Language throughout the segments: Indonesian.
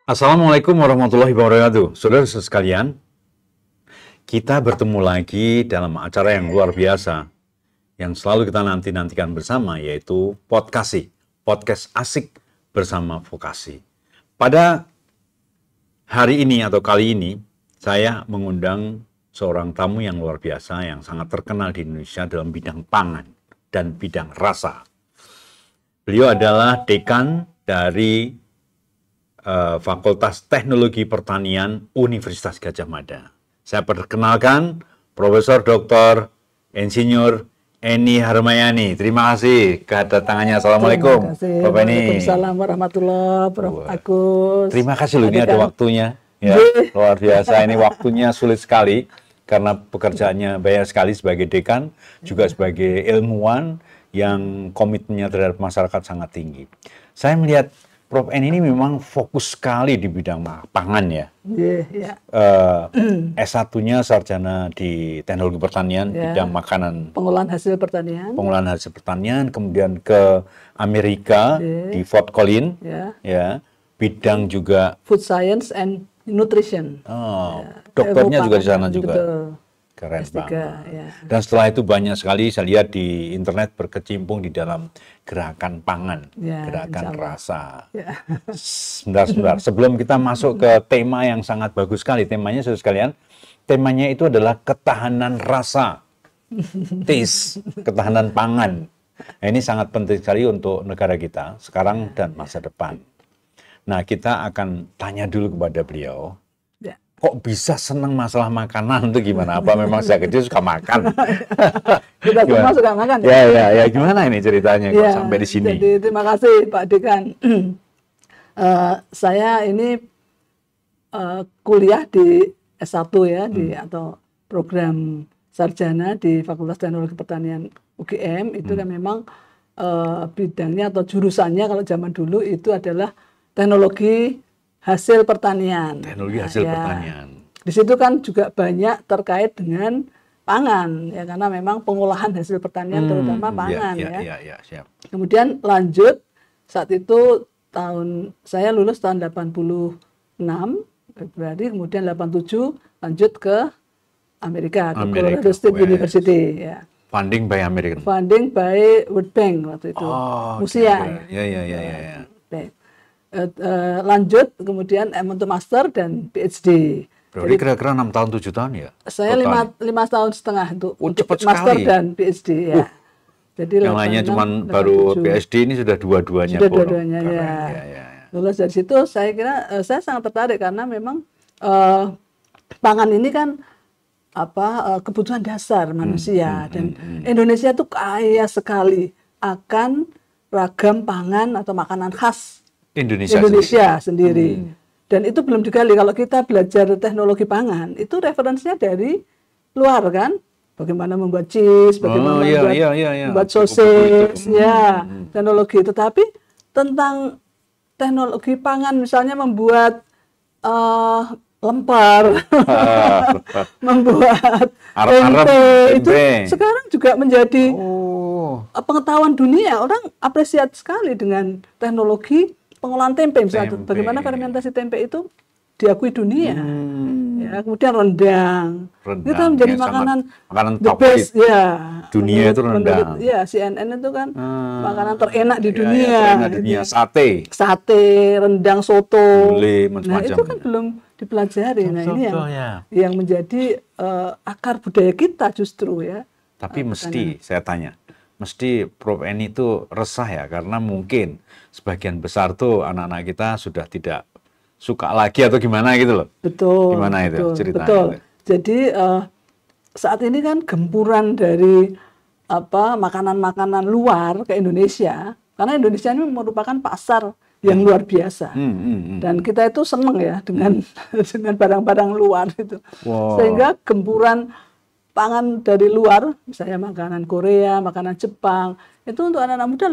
Assalamualaikum warahmatullahi wabarakatuh. Saudara sekalian, kita bertemu lagi dalam acara yang luar biasa yang selalu kita nantikan bersama, yaitu podcast asik bersama vokasi. Pada hari ini atau kali ini, saya mengundang seorang tamu yang luar biasa yang sangat terkenal di Indonesia dalam bidang pangan dan bidang rasa. Beliau adalah dekan dari Fakultas Teknologi Pertanian Universitas Gadjah Mada. Saya perkenalkan Profesor Dr. Insinyur Eni Harmayani. Terima kasih kedatangannya. Assalamualaikum, Bapak Eni. Waalaikumsalam warahmatullahi wabarakatuh, Agus. Terima kasih loh, ini ada waktunya. Ya, luar biasa. Ini waktunya sulit sekali karena pekerjaannya banyak sekali sebagai dekan, juga sebagai ilmuwan yang komitmennya terhadap masyarakat sangat tinggi. Saya melihat Prof. N ini memang fokus sekali di bidang pangan ya. S1-nya sarjana di teknologi pertanian, bidang makanan. Pengolahan hasil pertanian. Pengolahan hasil pertanian, kemudian ke Amerika di Fort Collins, ya. Bidang juga Food Science and Nutrition. Dokternya juga di sana juga. Betul. Keren S3, banget. ya. Dan setelah itu banyak sekali saya lihat di internet berkecimpung di dalam gerakan pangan, gerakan rasa. Sebentar. Sebelum kita masuk ke tema yang sangat bagus sekali, temanya saudara sekalian, temanya itu adalah ketahanan rasa, taste, ketahanan pangan. Nah, ini sangat penting sekali untuk negara kita sekarang dan masa depan. Nah, kita akan tanya dulu kepada beliau. Kok bisa senang masalah makanan itu gimana? Apa memang saya kecil suka makan? Kita semua suka makan ya. Gimana ini ceritanya kok sampai di sini? Jadi terima kasih Pak Dekan. Saya ini kuliah di S1 ya, atau program sarjana di Fakultas Teknologi Pertanian UGM. Itu kan memang bidangnya atau jurusannya kalau zaman dulu itu adalah teknologi hasil pertanian. Teknologi hasil pertanian. Di situ kan juga banyak terkait dengan pangan ya, karena memang pengolahan hasil pertanian terutama pangan siap. Kemudian lanjut saat itu saya lulus tahun 86 Februari, kemudian 87 lanjut ke Amerika, ke Colorado State University ya. Funding by American. Funding by World Bank waktu itu. Musia. Ya. Lanjut kemudian untuk master dan PhD. Berarti kira-kira 6 tahun 7 tahun ya? Saya 5 tahun setengah untuk master sekali. Dan PhD ya. Jadi yang lainnya cuma baru PhD, ini sudah dua-duanya. Sudah dua-duanya ya. Lulus dari situ saya kira saya sangat tertarik karena memang pangan ini kan kebutuhan dasar manusia dan Indonesia itu kaya sekali akan ragam pangan atau makanan khas Indonesia sendiri. Dan itu belum digali. Kalau kita belajar teknologi pangan, itu referensinya dari luar kan. Bagaimana membuat cheese, bagaimana membuat sosis, teknologi. Tetapi tentang teknologi pangan, misalnya membuat lemper, membuat tempe, itu sekarang juga menjadi pengetahuan dunia. Orang apresiasi sekali dengan teknologi pengolahan tempe, misalnya bagaimana fermentasi tempe itu diakui dunia. Ya, kemudian rendang itu menjadi makanan the best dunia itu rendang. Ya, CNN itu kan makanan terenak di dunia. Sate, rendang, soto. Nah, itu kan belum dipelajari. Nah, ini yang menjadi akar budaya kita justru ya. Tapi saya tanya, mesti Prof. Eni itu resah ya, karena mungkin sebagian besar tuh anak-anak kita sudah tidak suka lagi atau gimana gitu loh. Betul. Gimana itu ceritanya? Betul. Jadi saat ini kan gempuran dari makanan-makanan luar ke Indonesia, karena Indonesia ini merupakan pasar yang luar biasa. Dan kita itu seneng ya dengan barang-barang luar itu. Sehingga gempuran pangan dari luar, misalnya makanan Korea, makanan Jepang, itu untuk anak-anak muda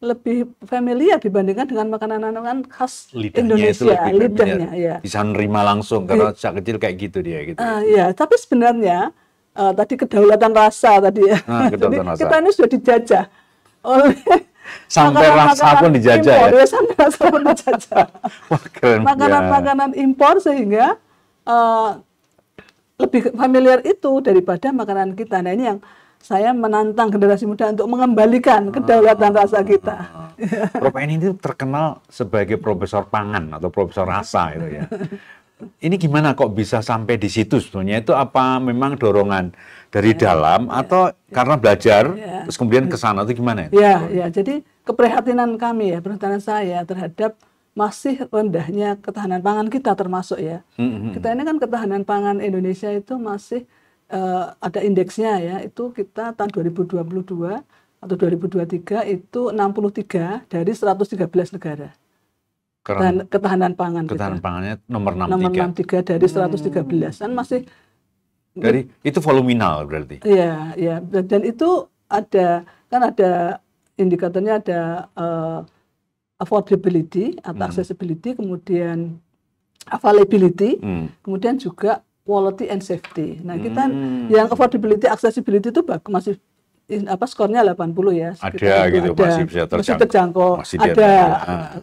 lebih familiar dibandingkan dengan makanan-makanan khas Indonesia. Lidahnya bisa nerima langsung karena sejak kecil kayak gitu dia gitu. Tapi sebenarnya tadi kedaulatan rasa tadi ya. Jadi kita ini sudah dijajah oleh Sampai rasa pun dijajah impor, ya. Sampai rasa pun dijajah. Wah, keren. Makanan impor sehingga lebih familiar itu daripada makanan kita. Nah, ini yang saya menantang generasi muda untuk mengembalikan kedaulatan rasa kita. Prof Eni itu terkenal sebagai profesor pangan atau profesor rasa itu ya. Ini gimana kok bisa sampai di situ sebetulnya? Itu apa memang dorongan dari dalam atau karena belajar terus kemudian ke sana itu gimana? Ya, jadi keprihatinan kami ya, perhatian saya terhadap masih rendahnya ketahanan pangan kita termasuk ya. Kita ini kan ketahanan pangan Indonesia itu masih ada indeksnya ya, itu kita tahun 2022 atau 2023 itu 63 dari 113 negara. Ketahanan pangan ketahanan kita. Pangannya nomor 63. Nomor 63 dari 113 kan masih dari itu voluminal berarti. Iya, ya. Dan itu ada indikatornya ada affordability atau accessibility, kemudian availability, kemudian juga quality and safety. Nah, kita yang affordability, accessibility itu masih skornya 80 ya. Ada gitu, masih bisa terjangkau. Masih terjangkau, ada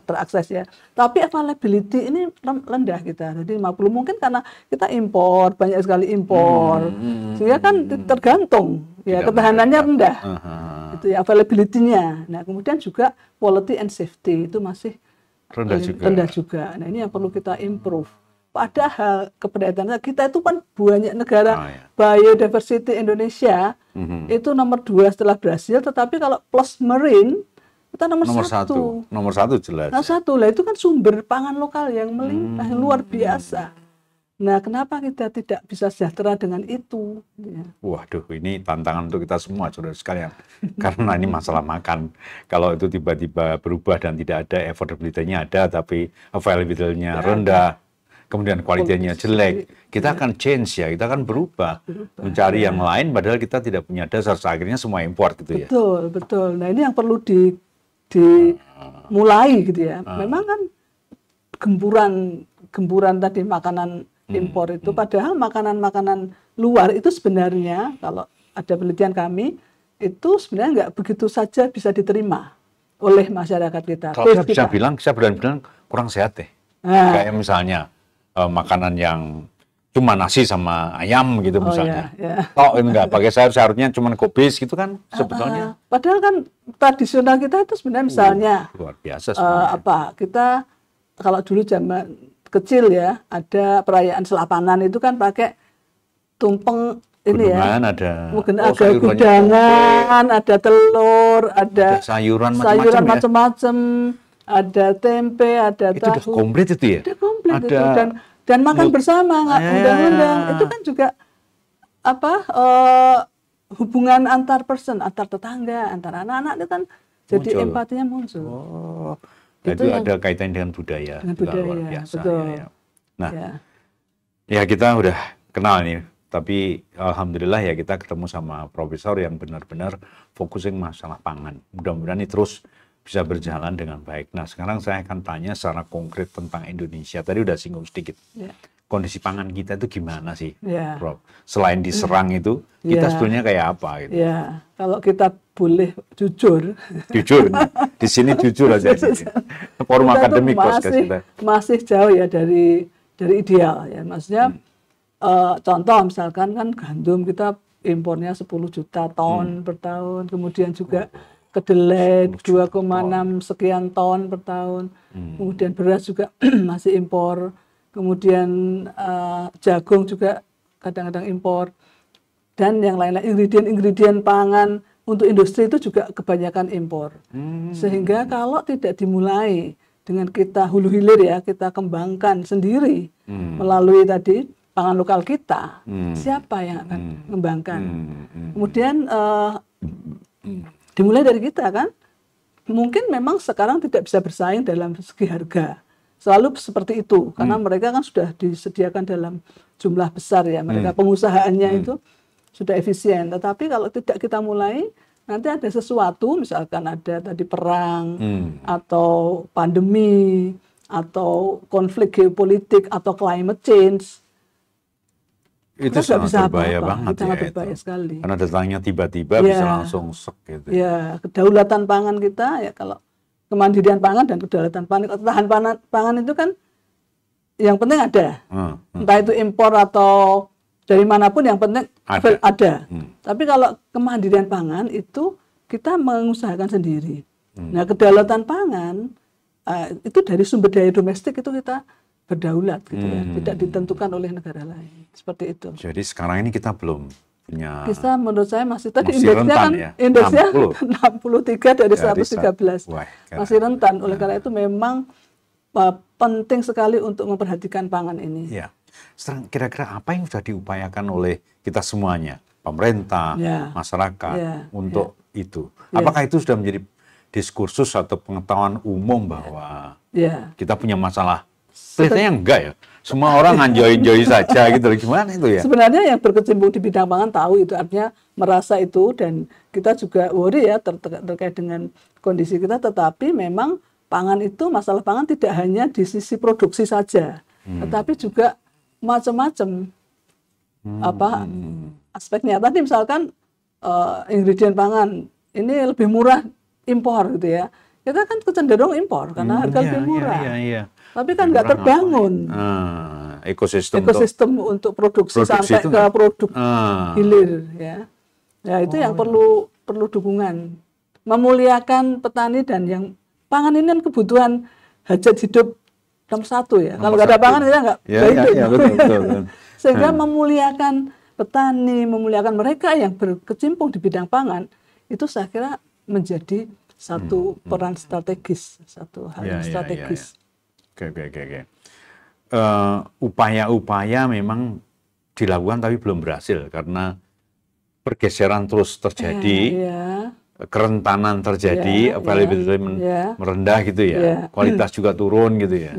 terakses ya. Tapi availability ini rendah kita. Jadi 50 mungkin karena kita impor, banyak sekali impor. Sehingga kan tergantung ya, ketahanannya rendah. Itu ya availability-nya. Nah, kemudian juga quality and safety itu masih rendah juga. Nah, ini yang perlu kita improve. Padahal keberadaan kita itu kan banyak negara biodiversity Indonesia itu nomor 2 setelah Brasil, tetapi kalau plus marine kita nomor satu. Nomor satu jelas. Nomor satu lah, itu kan sumber pangan lokal yang melimpah, yang luar biasa. Nah, kenapa kita tidak bisa sejahtera dengan itu? Ya. Waduh, ini tantangan untuk kita semua, saudara sekalian. Karena ini masalah makan. Kalau itu tiba-tiba berubah dan tidak ada, affordability-nya ada, tapi availability-nya rendah. Kemudian kualitasnya jelek, kita akan change ya, kita akan berubah mencari yang lain, padahal kita tidak punya dasar, akhirnya semua import gitu ya. Betul. Nah, ini yang perlu dimulai gitu ya. Memang kan gempuran tadi makanan impor itu, padahal makanan-makanan luar itu sebenarnya kalau ada penelitian kami itu sebenarnya nggak begitu saja bisa diterima oleh masyarakat kita. Kalau saya berani bilang kurang sehat deh. Kayak misalnya makanan yang cuma nasi sama ayam gitu misalnya. Toh enggak pakai sayur-sayurnya cuma kubis gitu kan sebetulnya. Padahal kan tradisional kita itu sebenarnya misalnya luar biasa kita kalau dulu zaman kecil ya ada perayaan Selapanan itu kan pakai tumpeng ini Gunungan, ya. Ada gudangan, ada telur, ada sayuran macam-macam. Ada tempe, ada tahu. Itu udah komplit itu ya? Udah komplit itu. Dan makan bersama, nggak undang-undang. Itu kan juga hubungan antar person, antar tetangga, antar anak-anak itu kan jadi empatinya muncul. Itu ada kaitan dengan budaya. Luar biasa. Betul. Ya. Nah, ya kita udah kenal nih. Tapi alhamdulillah ya kita ketemu sama profesor yang benar-benar fokusin masalah pangan. Mudah-mudahan ini terus bisa berjalan dengan baik. Nah, sekarang saya akan tanya secara konkret tentang Indonesia. Tadi udah singgung sedikit. Kondisi pangan kita itu gimana sih, Prof? Selain diserang itu, kita sebetulnya kayak apa? Gitu? Ya, kalau kita boleh jujur. Jujur, di sini jujur aja. Forum akademik masih jauh ya dari ideal ya. Maksudnya, contoh misalkan kan gandum kita impornya 10 juta ton per tahun, kemudian juga kedelai 2,6 sekian ton per tahun. Kemudian beras juga masih impor. Kemudian jagung juga kadang-kadang impor. Dan yang lain-lain ingredient pangan untuk industri itu juga kebanyakan impor. Sehingga kalau tidak dimulai dengan kita hulu hilir ya, kita kembangkan sendiri melalui tadi pangan lokal kita, siapa yang akan mengembangkan? Kemudian dimulai dari kita kan, mungkin memang sekarang tidak bisa bersaing dalam segi harga, selalu seperti itu, karena mereka kan sudah disediakan dalam jumlah besar ya, mereka pengusahaannya itu sudah efisien. Tetapi kalau tidak kita mulai, nanti ada sesuatu, misalkan ada tadi perang, atau pandemi, atau konflik geopolitik, atau climate change, Itu sangat berbahaya banget sangat berbahaya sekali. Karena datangnya tiba-tiba bisa langsung sek gitu. Ya, kedaulatan pangan kita ya, kalau kemandirian pangan dan kedaulatan pangan, ketahanan pangan itu kan yang penting ada. Entah itu impor atau dari manapun, yang penting ada. Tapi kalau kemandirian pangan itu kita mengusahakan sendiri. Nah, kedaulatan pangan itu dari sumber daya domestik itu kita berdaulat gitu ya, tidak ditentukan oleh negara lain, seperti itu. Jadi sekarang ini kita belum punya. Kita menurut saya masih indeksnya kan ya? Indeksnya 63 dari 113. Masih rentan. Oleh karena itu memang penting sekali untuk memperhatikan pangan ini. Ya. Sekarang kira-kira apa yang sudah diupayakan oleh kita semuanya, pemerintah, masyarakat untuk itu? Apakah itu sudah menjadi diskursus atau pengetahuan umum bahwa kita punya masalah? Kelihatannya enggak ya. Semua orang enjoy saja gitu. Gimana itu ya? Sebenarnya yang berkecimpung di bidang pangan tahu itu, artinya merasa itu, dan kita juga worry ya terkait dengan kondisi kita. Tetapi memang pangan itu, masalah pangan tidak hanya di sisi produksi saja, tetapi juga macam-macam aspeknya. Tadi misalkan ingredient pangan ini lebih murah impor gitu ya. Kita kan kecenderung impor karena harga lebih murah. Tapi kan nggak terbangun ekosistem untuk produksi sampai ke produk hilir ya. Ya itu yang perlu dukungan. Memuliakan petani, dan yang pangan ini kan kebutuhan hajat hidup nomor 1 ya. Kalau nggak ada pangan kita nggak hidup. Betul. Sehingga memuliakan petani, memuliakan mereka yang berkecimpung di bidang pangan, itu saya kira menjadi satu peran strategis, satu hal yang strategis. Oke. Upaya-upaya memang dilakukan tapi belum berhasil karena pergeseran terus terjadi, kerentanan terjadi, availability merendah gitu ya, kualitas juga turun gitu ya.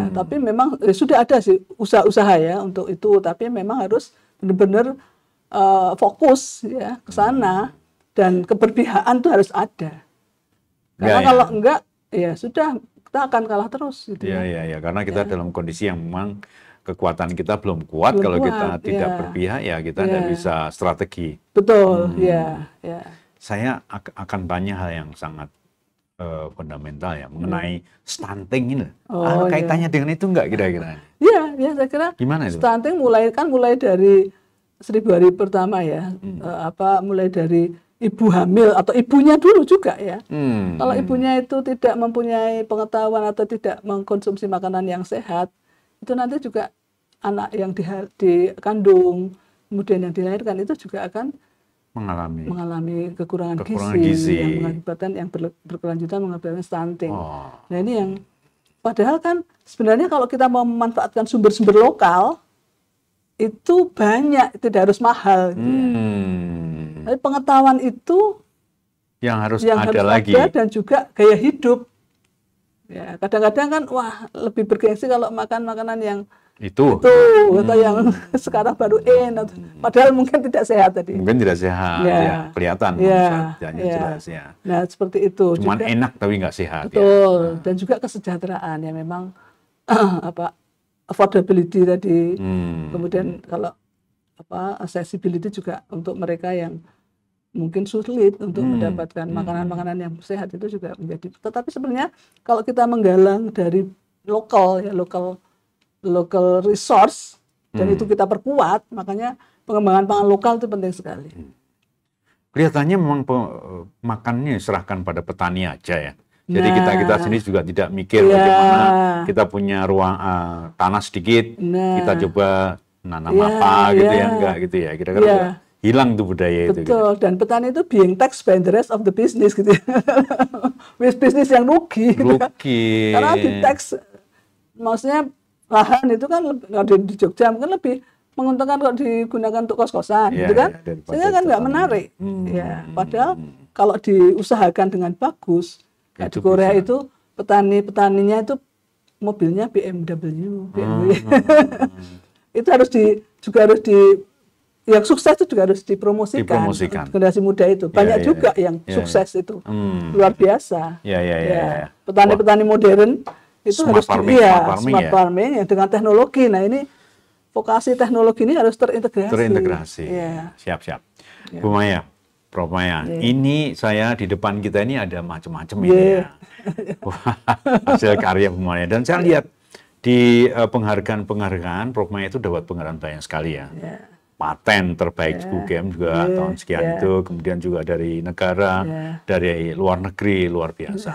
Tapi memang sudah ada sih usaha-usaha ya untuk itu, tapi memang harus benar-benar fokus ya ke sana, dan keberpihakan itu harus ada. Karena kalau enggak, ya sudah, kita akan kalah terus. Gitu ya, karena kita dalam kondisi yang memang kekuatan kita belum kuat. Kalau kita tidak berpihak, ya kita tidak bisa strategi. Betul, Saya akan tanya hal yang sangat fundamental ya, mengenai stunting ini. Ada kaitannya dengan itu enggak kira-kira? Iya, saya kira gimana itu? Stunting mulai dari 1000 hari pertama ya, mulai dari ibu hamil atau ibunya dulu juga ya. Kalau ibunya itu tidak mempunyai pengetahuan atau tidak mengkonsumsi makanan yang sehat, itu nanti juga anak yang dikandung, kemudian yang dilahirkan itu juga akan mengalami kekurangan gizi yang mengakibatkan, yang berkelanjutan mengakibatkan stunting. Nah ini yang padahal kan sebenarnya kalau kita mau memanfaatkan sumber-sumber lokal itu banyak, tidak harus mahal. Gitu ya. Tapi pengetahuan itu yang harus ada lagi, dan juga gaya hidup. Ya, kadang-kadang kan lebih bergengsi kalau makan makanan yang itu atau yang sekarang baru padahal mungkin tidak sehat tadi. Mungkin tidak sehat, kelihatan jelas ya. Nah, seperti itu. Cuman juga, enak tapi nggak sehat. Betul. Dan juga kesejahteraan ya, memang affordability tadi. Kemudian kalau accessibility juga untuk mereka yang mungkin sulit untuk mendapatkan makanan-makanan yang sehat, itu juga menjadi. Tetapi sebenarnya kalau kita menggalang dari lokal resource dan itu kita perkuat, makanya pengembangan pangan lokal itu penting sekali. Kelihatannya memang makannya serahkan pada petani aja ya. Jadi kita sendiri juga tidak mikir bagaimana kita punya ruang tanah sedikit, kita coba nanam apa gitu ya, enggak gitu ya. Kira-kira hilang tuh budaya itu. Betul, gitu. Dan petani itu being taxed by the rest of the business gitu. Bisnis yang rugi. Gitu. Karena di tax, maksudnya lahan itu kan di Jogja mungkin lebih menguntungkan kalau digunakan untuk kos-kosan, gitu kan? Sehingga kan nggak menarik. Ya, padahal kalau diusahakan dengan bagus, kayak di Korea itu petaninya itu mobilnya BMW. Itu juga harus yang sukses itu juga harus dipromosikan. Generasi muda itu banyak juga yang sukses itu luar biasa. Petani-petani modern itu smart harus smart farming ya, dengan teknologi. Nah ini vokasi teknologi ini harus terintegrasi. Terintegrasi. Ya. Siap. Bu Maya, Prof Maya, ini saya di depan kita ini ada macam-macam ini ya. Hasil karya Bu Maya. Dan saya lihat di penghargaan Prof Maya itu dapat penghargaan banyak sekali ya. Paten terbaik UGM juga tahun sekian itu, kemudian juga dari negara, dari luar negeri, luar biasa.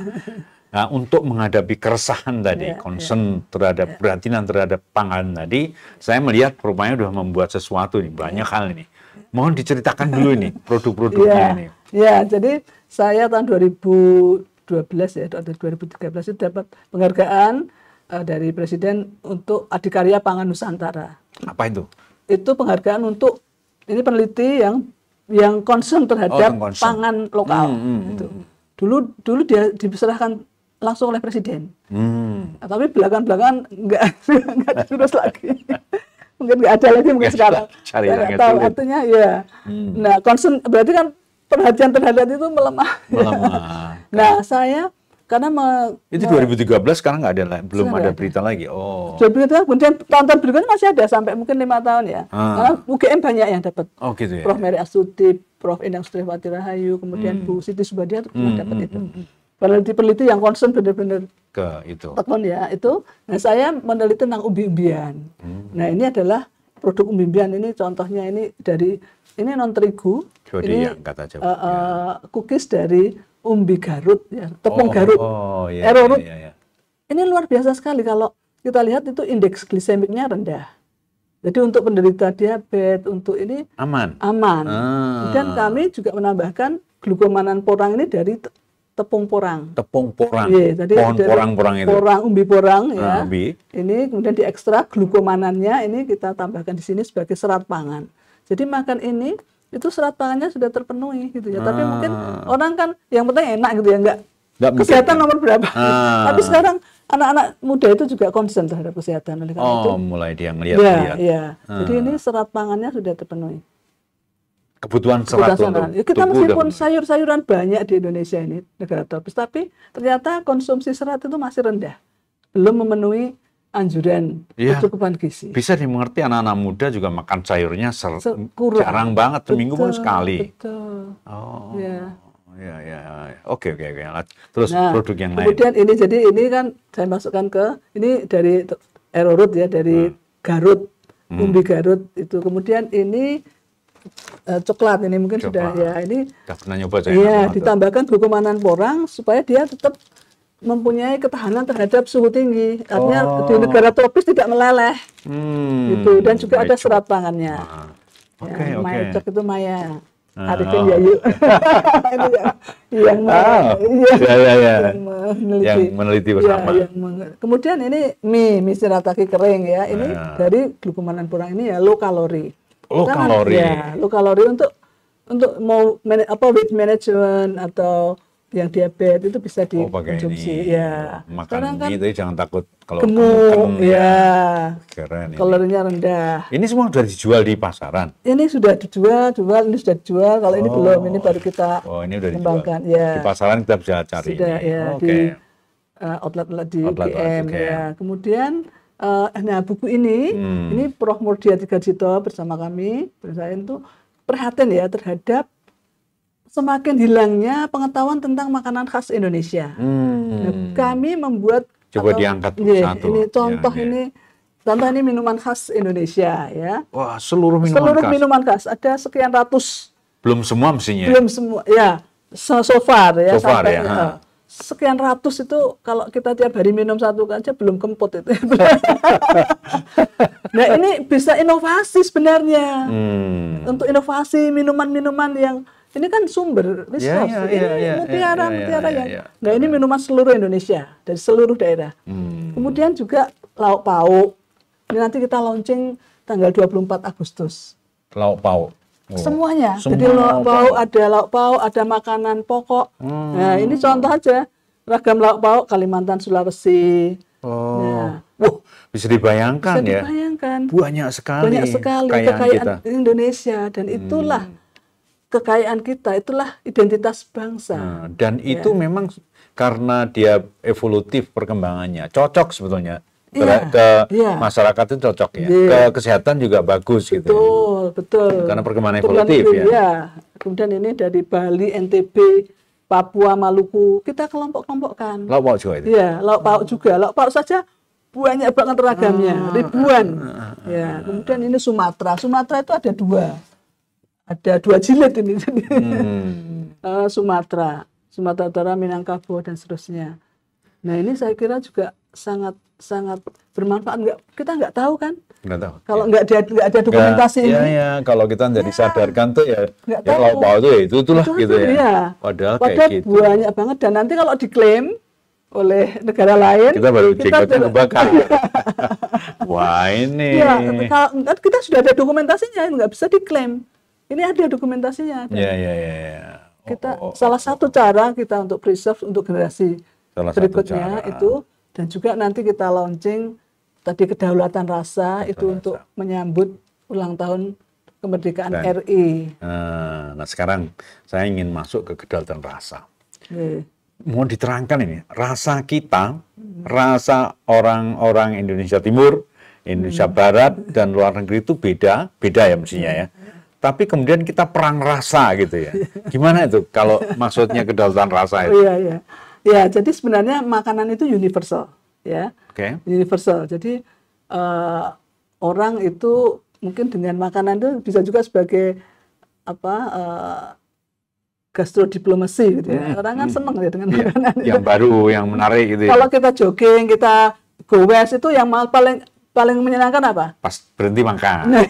Nah, untuk menghadapi keresahan tadi, concern terhadap perhatian terhadap pangan tadi, saya melihat Prof Maya sudah membuat sesuatu nih, banyak hal ini. Mohon diceritakan dulu nih produk-produknya ini. Ya, jadi saya tahun 2012 ya, atau 2013 itu dapat penghargaan dari Presiden untuk Adikarya Pangan Nusantara. Apa itu? Itu penghargaan untuk ini peneliti yang concern terhadap pangan lokal. Gitu. Dulu dia diserahkan langsung oleh Presiden. Tapi belakangan nggak terus lagi. Mungkin nggak ada lagi mungkin sekarang. Nggak tahu artinya ya. Nah, concern berarti kan perhatian terhadap itu melemah. Nah, saya karena itu 2013 sekarang nggak ada, belum ada berita lagi. Oh. 2013 kemudian tahun-tahun berikutnya masih ada sampai mungkin 5 tahun ya. Karena UGM banyak yang dapat. Oh gitu ya. Prof Mary Astuti, Prof Endang Sustriwati Rahayu, kemudian Bu Siti Subadia pernah dapat itu. Peneliti-peneliti yang concern benar-benar ke itu. Tekun ya itu. Nah, saya meneliti tentang umbi-umbian. Nah, ini adalah produk umbi-umbian ini contohnya ini dari ini non terigu. Ini cookies dari umbi Garut ya, tepung Garut. Erorut. Ini luar biasa sekali kalau kita lihat itu indeks glisemiknya rendah. Jadi untuk penderita diabetes, untuk ini aman. Dan kami juga menambahkan glukomanan porang ini dari tepung porang. Iya, tadi pohon porang-porang itu. Umbi porang ya. Ini kemudian diekstrak glukomanannya ini kita tambahkan di sini sebagai serat pangan. Jadi makan ini itu serat pangannya sudah terpenuhi gitu ya. Tapi mungkin orang kan yang penting enak gitu ya, enggak kesehatan nomor berapa. Tapi sekarang anak-anak muda itu juga concern terhadap kesehatan oleh karena itu. Mulai dia ngelihat. Iya. Jadi ini serat pangannya sudah terpenuhi. Kebutuhan serat untuk kita meskipun sayur-sayuran banyak di Indonesia ini negara tropis, tapi ternyata konsumsi serat itu masih rendah, belum memenuhi anjuran kecukupan gizi. Bisa dimengerti anak-anak muda juga makan sayurnya jarang banget, seminggu pun sekali. Betul. Oke. Terus produk yang lain. Kemudian ini jadi ini kan saya masukkan ke ini dari Erorut ya, dari Garut, umbi Garut itu. Kemudian ini coklat ini mungkin sudah ya ini sudah pernah nyoba saya. Iya, ditambahkan glukomanan porang supaya dia tetap mempunyai ketahanan terhadap suhu tinggi. Artinya di negara tropis tidak meleleh. Gitu dan juga ada serat pangannya. Maya Cok itu Maya. Arifin Yayu. Yang meneliti bersama. Kemudian ini mie shirataki kering ya. Ini dari glukomanan porang ini ya low kalori. Low kalori untuk mau weight management atau yang diabetes itu bisa dikonsumsi ya. Makan mie itu jangan takut kalau gemuk ya. Keren. Kalorinya rendah. Ini semua sudah dijual di pasaran. Ini sudah dijual. Kalau ini belum, ini baru kita kembangkan. Ya. Di pasaran kita bisa cari. Sudah ya di outlet di UGM ya. Kemudian nah buku ini Prof Murdia Tigajito bersama kami saya itu perhatian ya terhadap semakin hilangnya pengetahuan tentang makanan khas Indonesia. Nah, kami membuat diangkat satu. Ini contoh ini minuman khas Indonesia ya. Wah, seluruh minuman khas ada sekian ratus. Belum semua mestinya. Belum semua ya. So far ya. Sampai, sekian ratus itu kalau kita tiap hari minum satu aja belum kemput itu. Nah ini bisa inovasi sebenarnya untuk inovasi minuman-minuman yang ini kan sumber mutiara yang. Nah ini minuman seluruh Indonesia dari seluruh daerah. Kemudian juga lauk pauk. Ini nanti kita launching tanggal 24 Agustus. Lauk pauk. Semuanya. Jadi lauk pauk, ada makanan pokok. Nah, ini contoh aja. Ragam lauk pauk Kalimantan, Sulawesi. Bisa dibayangkan ya. Banyak sekali kekayaan Indonesia dan itulah kekayaan kita, itulah identitas bangsa. Dan itu memang karena dia evolutif perkembangannya, cocok sebetulnya masyarakat itu cocok ya. Ke kesehatan juga bagus gitu. Betul. Karena perkembangan evolutif ya. Ya. Kemudian ini dari Bali, NTB, Papua, Maluku, kita kelompok-kelompokkan. Lauk pauk juga itu? Iya, lauk pauk juga. Lauk pauk saja banyak banget ragamnya, ribuan. Ya, kemudian ini Sumatera. Sumatera itu ada dua jilid ini. Sumatera Utara, Minangkabau dan seterusnya. Nah ini saya kira juga sangat bermanfaat. Kita nggak tahu kan? Nggak tahu. Kalau nggak ada dokumentasi ini. Iya, kalau kita nggak disadarkan tuh ya lauk pauk itu itulah gitu ya. Iya. Padahal kayak gitu. Banyak banget, dan nanti kalau diklaim oleh negara lain, kita baru jenggotnya kebakar. Wah ini. Ya, kita sudah ada dokumentasinya, nggak bisa diklaim. Ini ada dokumentasinya. Iya. Salah satu cara kita untuk preserve untuk generasi berikutnya itu, dan juga nanti kita launching tadi kedaulatan rasa itu untuk menyambut ulang tahun kemerdekaan RI. Nah sekarang saya ingin masuk ke kedaulatan rasa. Mau diterangkan ini, rasa kita, rasa orang-orang Indonesia Timur, Indonesia Barat, dan luar negeri itu beda ya mestinya ya. Tapi kemudian kita perang rasa gitu ya. Gimana itu kalau maksudnya kedaulatan rasa itu? Iya. Ya, jadi sebenarnya makanan itu universal ya. Universal. Jadi orang itu mungkin dengan makanan itu bisa juga sebagai gastrodiplomasi gitu ya. Orang kan seneng ya dengan makanan. Yang baru, yang menarik gitu ya. Kalau kita jogging, kita goes itu yang paling menyenangkan apa? Pas berhenti makan.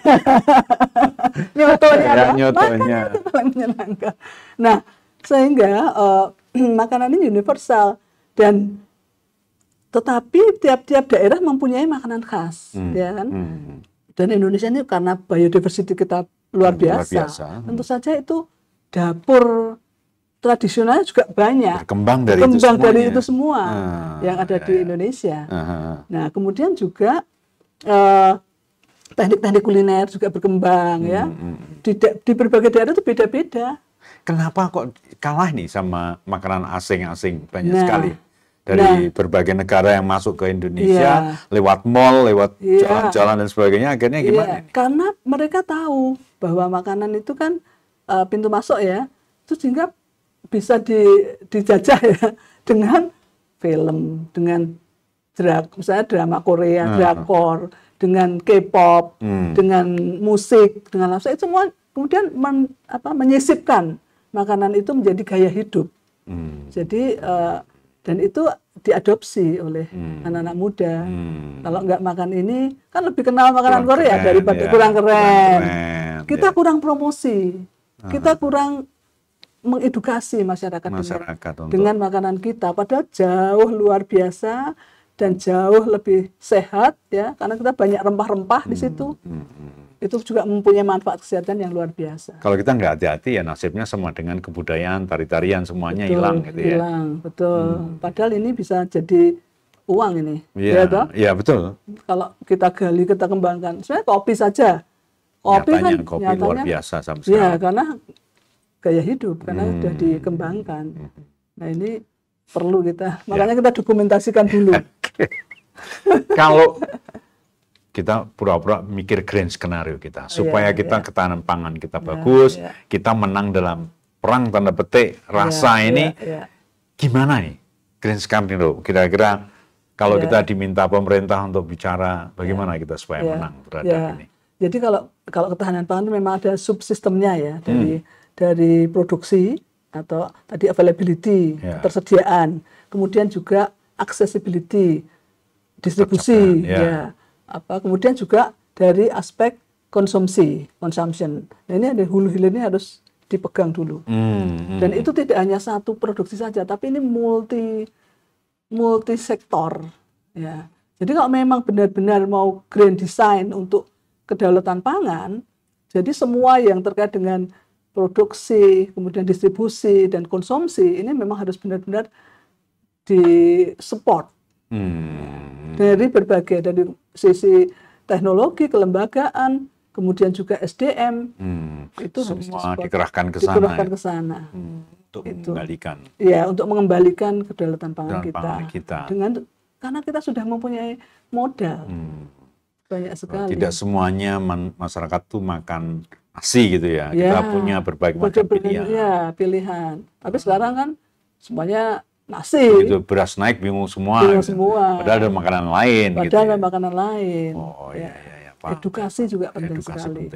Nyotonya apa? Nyotonya itu paling menyenangkan. Nah, sehingga makanan ini universal, dan tetapi tiap-tiap daerah mempunyai makanan khas, ya kan? Dan Indonesia ini karena biodiversity kita luar biasa. Tentu saja itu dapur tradisionalnya juga banyak. Berkembang dari itu semua yang ada di Indonesia. Nah, kemudian juga teknik-teknik kuliner juga berkembang ya. Di berbagai daerah itu beda-beda. Kenapa kok kalah nih sama makanan asing-asing banyak sekali? Dari berbagai negara yang masuk ke Indonesia, lewat mall, lewat jalan-jalan dan sebagainya, akhirnya gimana? Karena mereka tahu bahwa makanan itu kan pintu masuk ya, itu sehingga bisa dijajah ya dengan film, dengan misalnya drama Korea, drakor, dengan K-pop, dengan musik, dengan apa itu semua kemudian menyisipkan makanan itu menjadi gaya hidup. Jadi dan itu diadopsi oleh anak-anak muda. Kalau nggak makan ini, kan lebih kenal makanan Korea daripada kurang keren. Kita kurang promosi, kita kurang mengedukasi masyarakat dengan makanan kita. Padahal jauh luar biasa dan jauh lebih sehat ya, karena kita banyak rempah-rempah di situ. Itu juga mempunyai manfaat kesehatan yang luar biasa. Kalau kita nggak hati-hati ya nasibnya sama dengan kebudayaan, tari-tarian semuanya hilang gitu ya. Hilang, betul. Padahal ini bisa jadi uang ini. Iya, betul. Kalau kita gali, kita kembangkan. Sebenarnya kopi saja. Kopi nyatanya luar biasa sampai sekarang. Ya, karena gaya hidup, karena sudah dikembangkan. Nah, ini perlu kita, makanya kita dokumentasikan dulu. Kalau kita pura-pura mikir grand skenario kita, supaya kita ketahanan pangan kita bagus, kita menang dalam perang tanda petik rasa ini, gimana nih grand skenario? Kira-kira kalau kita diminta pemerintah untuk bicara, bagaimana kita supaya menang terhadap ini? Jadi kalau ketahanan pangan itu memang ada subsistemnya ya, dari produksi atau tadi availability, ketersediaan, kemudian juga accessibility, distribusi, kemudian juga dari aspek consumption. Nah, ini ada hulu hilirnya harus dipegang dulu. Dan itu tidak hanya satu produksi saja, tapi ini multi sektor. Ya. Jadi kalau memang benar-benar mau grand design untuk kedaulatan pangan, jadi semua yang terkait dengan produksi, kemudian distribusi dan konsumsi ini memang harus benar-benar di-support dari berbagai, dari sisi teknologi, kelembagaan, kemudian juga SDM, itu semua dikerahkan ke sana. Untuk mengembalikan. Ya, untuk mengembalikan kedaulatan pangan kita. karena kita sudah mempunyai modal banyak sekali. Tidak semuanya masyarakat tuh makan nasi gitu ya. Kita punya berbagai macam pilihan. Ya, pilihan. Tapi sekarang kan semuanya nasi. Itu beras naik bingung semua. Padahal ada makanan lain. Ada makanan lain. Oh iya. Edukasi juga penting sekali.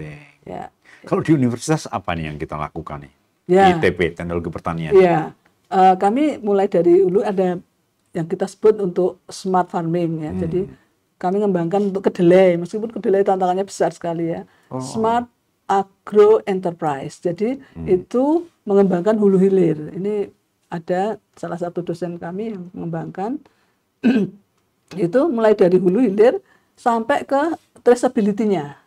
Ya. Kalau di universitas apa nih yang kita lakukan nih? ITP, Teknologi Pertanian. Iya. Kami mulai dari dulu ada yang kita sebut untuk smart farming ya. Jadi kami mengembangkan untuk kedelai, meskipun kedelai tantangannya besar sekali ya. Smart Agro Enterprise. Jadi itu mengembangkan hulu hilir. Ini ada salah satu dosen kami yang mengembangkan itu mulai dari hulu hilir sampai ke traceability-nya.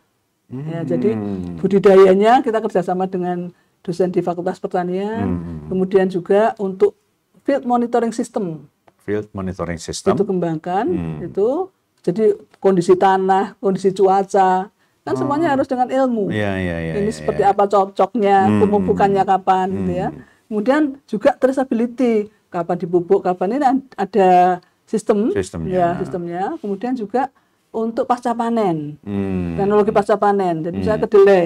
Ya, jadi budidayanya kita kerjasama dengan dosen di Fakultas Pertanian, kemudian juga untuk field monitoring system. Field monitoring system. Itu kembangkan, itu jadi kondisi tanah, kondisi cuaca, kan semuanya harus dengan ilmu. Ini seperti apa cocoknya, pemupukannya kapan, gitu ya. Kemudian juga traceability, kapan dipupuk, kapan ini ada sistemnya. Kemudian juga untuk pasca panen, teknologi pasca panen. Jadi misalnya kedelai,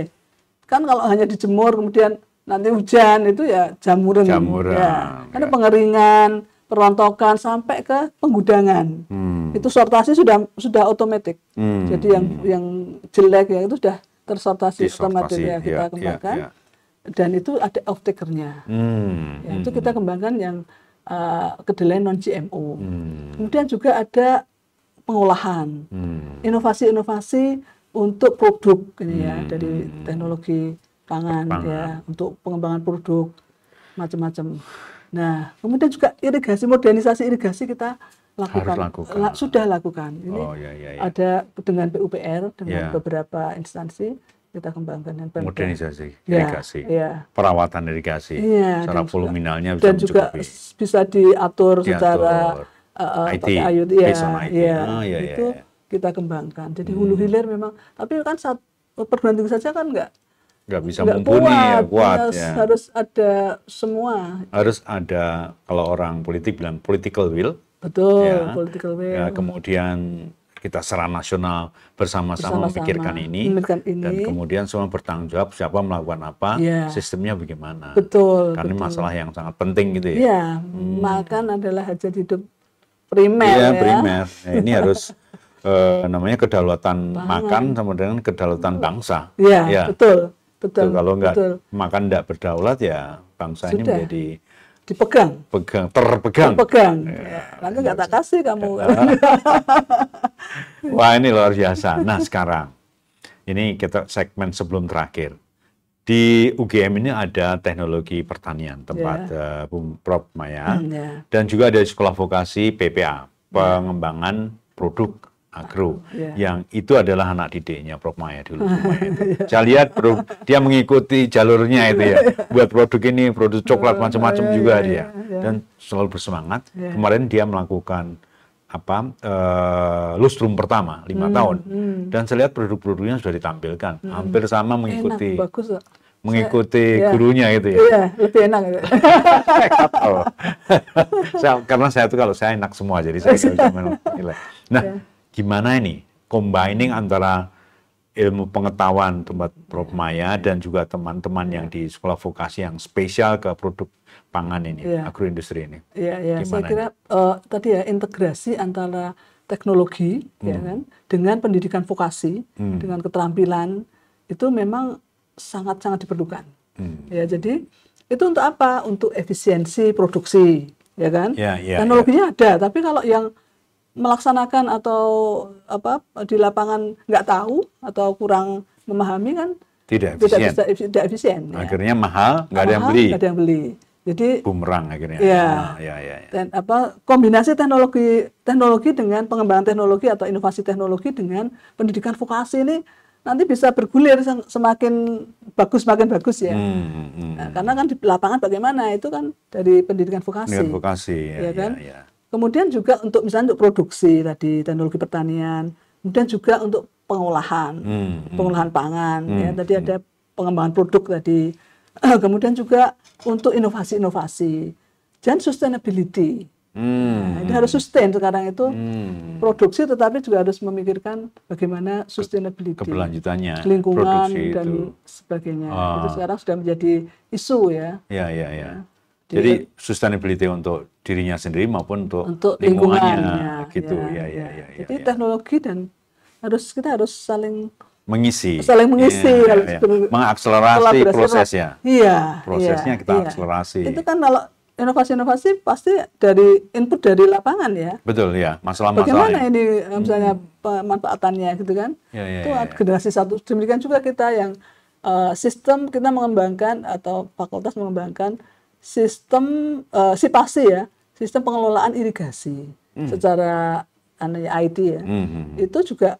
kan kalau hanya dijemur kemudian nanti hujan itu ya jamuran. Ya. Karena pengeringan, perontokan sampai ke penggudangan. Itu sortasi sudah otomatis. Jadi yang jelek ya itu sudah tersortasi otomatis ya kita kembangkan. Dan itu ada off-takernya. Ya, itu kita kembangkan yang kedelai non-GMO. Kemudian juga ada pengolahan, inovasi-inovasi untuk produk ini ya dari teknologi pangan ya untuk pengembangan produk macam-macam. Nah, kemudian juga irigasi, modernisasi irigasi kita lakukan. Sudah lakukan. Ini ada dengan PUPR dengan beberapa instansi kita kembangkan dan modernisasi irigasi, perawatan irigasi, secara voluminalnya bisa dan juga bisa diatur secara IT, IoT itu kita kembangkan. Jadi hulu hilir memang, tapi kan perguruan tinggi saja kan nggak bisa mumpuni kuat ya. Harus ada semua. Harus ada, kalau orang politik bilang political will. Betul, ya. Political will. Ya, kemudian kita secara nasional bersama-sama memikirkan ini, dan kemudian semua bertanggung jawab siapa melakukan apa, sistemnya bagaimana. Betul. Karena ini masalah yang sangat penting gitu ya. Iya, makan adalah hajat hidup primer ya. Primer. Nah, ini harus namanya kedaulatan makan sama dengan kedaulatan bangsa. Iya, betul. Kalau nggak makan nggak berdaulat ya bangsa ini menjadi terpegang. Nanti nggak tak kasih kamu. Wah, ini luar biasa. Nah, sekarang ini kita segmen sebelum terakhir. Di UGM ini ada teknologi pertanian tempat Prof Maya dan juga ada sekolah vokasi PPA, pengembangan produk agro, yang itu adalah anak didiknya Prof Maya dulu. Saya lihat dia mengikuti jalurnya itu ya, buat produk ini, produk coklat macam-macam juga dia, dan selalu bersemangat. Kemarin dia melakukan lustrum pertama 5 tahun, dan saya lihat produk-produknya sudah ditampilkan, hampir sama mengikuti. Enak, bagus, mengikuti gurunya itu ya. Iya, lebih enak. Karena saya tuh kalau saya enak semua, jadi saya bisa menilai. Nah, gimana ini combining antara ilmu pengetahuan tempat Prof Maya dan juga teman-teman yang di sekolah vokasi yang spesial ke produk pangan ini, agroindustri ini? Iya. Saya kira tadi ya integrasi antara teknologi ya kan dengan pendidikan vokasi, dengan keterampilan itu memang sangat-sangat diperlukan. Ya, jadi itu untuk apa? Untuk efisiensi produksi, ya kan? Teknologinya ada, tapi kalau yang melaksanakan atau di lapangan nggak tahu atau kurang memahami kan tidak efisien. Akhirnya mahal, nggak ada yang beli. Jadi bumerang akhirnya. Dan kombinasi teknologi dengan pengembangan teknologi atau inovasi teknologi dengan pendidikan vokasi ini nanti bisa bergulir semakin bagus ya. Nah, karena kan di lapangan bagaimana itu kan dari pendidikan vokasi. Ya kan? Kemudian juga untuk misalnya untuk produksi tadi teknologi pertanian, kemudian juga untuk pengolahan pangan. Ya, tadi ada pengembangan produk tadi. Kemudian juga untuk inovasi-inovasi dan sustainability. Nah, ini harus sustain sekarang itu produksi, tetapi juga harus memikirkan bagaimana sustainability, keberlanjutannya, lingkungan dan itu. sebagainya. Itu sekarang sudah menjadi isu ya. Ya. Jadi sustainability untuk dirinya sendiri maupun untuk lingkungannya, gitu. Jadi teknologi dan kita harus saling mengisi, mengakselerasi prosesnya. Prosesnya kita akselerasi. Itu kan kalau inovasi-inovasi pasti dari input dari lapangan ya. Betul ya, masalah-masalah. Bagaimana ini misalnya pemanfaatannya gitu kan? Itu generasi satu. Demikian juga kita yang sistem kita mengembangkan atau fakultas mengembangkan sistem SIPASI ya, sistem pengelolaan irigasi secara IT ya. Itu juga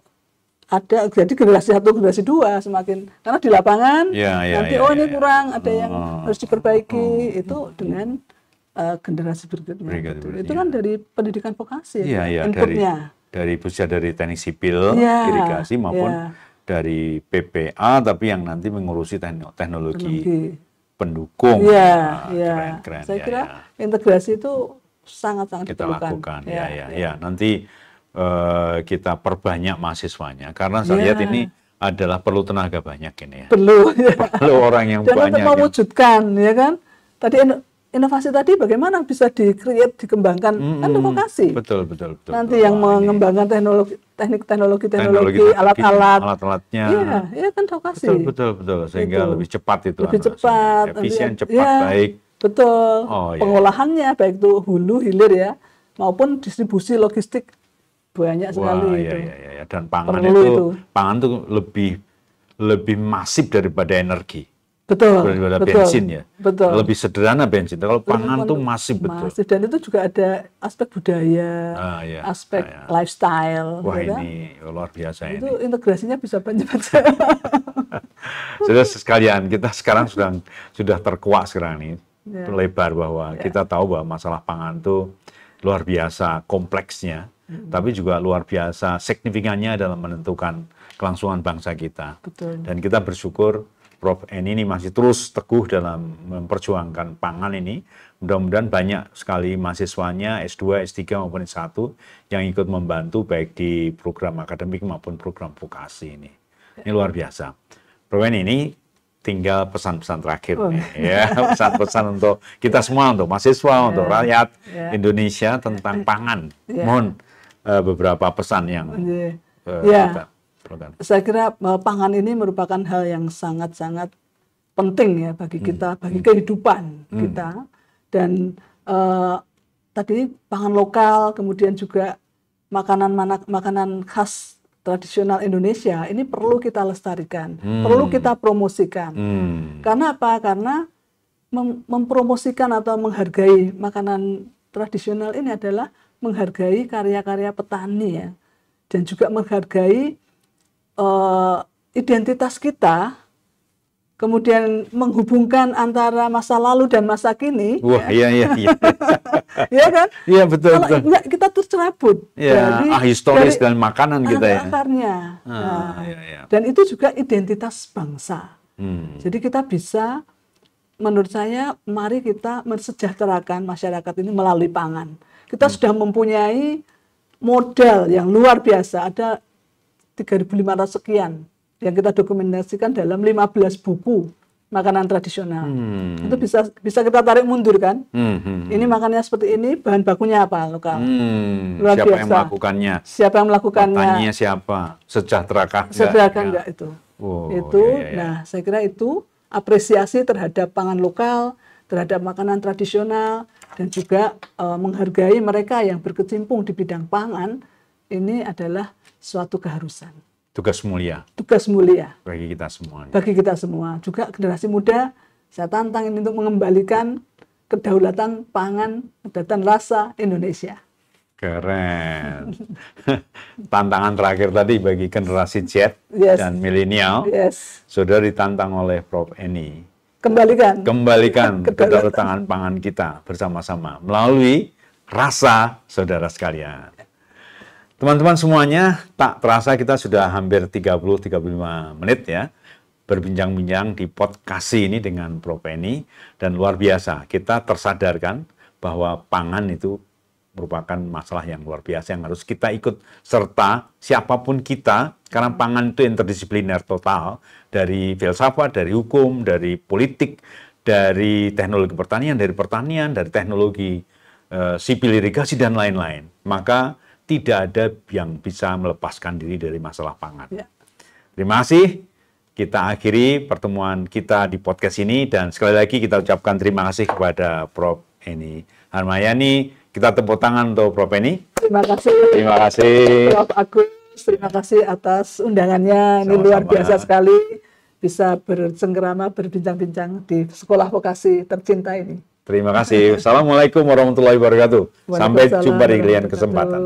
ada, jadi generasi 1, generasi 2 semakin, karena di lapangan nanti ini kurang, ada yang harus diperbaiki, itu dengan generasi berikutnya. Itu kan dari pendidikan vokasi inputnya. Dari teknik sipil, irigasi maupun dari PPA, tapi yang nanti mengurusi teknologi pendukung. Keren. Saya kira integrasi itu sangat-sangat kita diperlukan. lakukan. Nanti kita perbanyak mahasiswanya, karena saya lihat ini adalah perlu tenaga banyak ini ya. Perlu orang yang dan banyak. Dan untuk mewujudkan ya kan. Tadi inovasi tadi bagaimana bisa dikembangkan kan vokasi. Betul. Nanti yang mengembangkan teknologi, alat-alatnya. Iya kan vokasi. Betul. Sehingga lebih cepat itu. Lebih cepat, efisien, cepat, baik. Betul. Pengolahannya baik itu hulu, hilir ya, maupun distribusi logistik banyak sekali itu. Dan pangan itu lebih masif daripada energi. Daripada bensin ya. Lebih sederhana bensin. Kalau pangan tuh masif betul. Dan itu juga ada aspek budaya, aspek lifestyle. Wah ini luar biasa itu ini. Integrasinya bisa banyak. Sudah sekalian, kita sekarang sudah terkuak sekarang ini lebar bahwa kita tahu bahwa masalah pangan itu luar biasa kompleksnya, tapi juga luar biasa signifikannya dalam menentukan kelangsungan bangsa kita. Dan kita bersyukur Prof. Eni ini masih terus teguh dalam memperjuangkan pangan ini. Mudah-mudahan banyak sekali mahasiswanya S2, S3 maupun S1 yang ikut membantu baik di program akademik maupun program vokasi ini. Ini luar biasa. Prof. Eni ini tinggal pesan-pesan terakhir pesan-pesan untuk kita semua, untuk mahasiswa, untuk rakyat Indonesia tentang pangan. Mohon beberapa pesan yang kita perlukan. Saya kira pangan ini merupakan hal yang sangat-sangat penting ya bagi kita, bagi kehidupan kita. Dan tadi pangan lokal, kemudian juga makanan khas tradisional Indonesia ini perlu kita lestarikan, perlu kita promosikan. Karena apa? Karena mempromosikan atau menghargai makanan tradisional ini adalah menghargai karya-karya petani ya, dan juga menghargai identitas kita, kemudian menghubungkan antara masa lalu dan masa kini. Wah, iya. Iya kan? Iya, betul. Kalau enggak, kita tercerabut historis dan makanan kita ya. Akarnya. Dan itu juga identitas bangsa. Jadi kita bisa, menurut saya, mari kita mensejahterakan masyarakat ini melalui pangan. Kita sudah mempunyai modal yang luar biasa. Ada 3.500 sekian yang kita dokumentasikan dalam 15 buku makanan tradisional. Itu bisa kita tarik mundur kan. Ini makannya seperti ini, bahan bakunya apa lokal. Luar siapa biasa. Yang melakukannya? Siapa yang melakukannya? Petaninya siapa? Sejahterakah? Sejahterakah enggak itu? Nah, saya kira itu apresiasi terhadap pangan lokal, terhadap makanan tradisional, dan juga menghargai mereka yang berkecimpung di bidang pangan. Ini adalah suatu keharusan. Tugas mulia. Tugas mulia. Bagi kita semua. Bagi kita semua. Juga generasi muda, saya tantang ini untuk mengembalikan kedaulatan pangan, kedaulatan rasa Indonesia. Keren. Tantangan terakhir tadi bagi generasi Z dan milenial, sudah ditantang oleh Prof. Eni. Kembalikan kedaulatan pangan kita bersama-sama melalui rasa saudara sekalian. Teman-teman semuanya, tak terasa kita sudah hampir 30-35 menit ya berbincang-bincang di podcast ini dengan Prof. Eni, dan luar biasa kita tersadarkan bahwa pangan itu merupakan masalah yang luar biasa yang harus kita ikut serta siapapun kita, karena pangan itu interdisipliner total, dari filsafat, dari hukum, dari politik, dari teknologi pertanian, dari teknologi sipil irigasi dan lain-lain. Maka tidak ada yang bisa melepaskan diri dari masalah pangan. Ya. Terima kasih. Kita akhiri pertemuan kita di podcast ini, dan sekali lagi kita ucapkan terima kasih kepada Prof. Eni Harmayani. Kita tepuk tangan untuk Prof. Eni. Terima kasih. Terima kasih. Prof. Agus, terima kasih atas undangannya. Ini luar biasa sekali bisa bersenggerama, berbincang-bincang di sekolah vokasi tercinta ini. Terima kasih. Assalamualaikum warahmatullahi wabarakatuh. Sampai jumpa di lain kesempatan.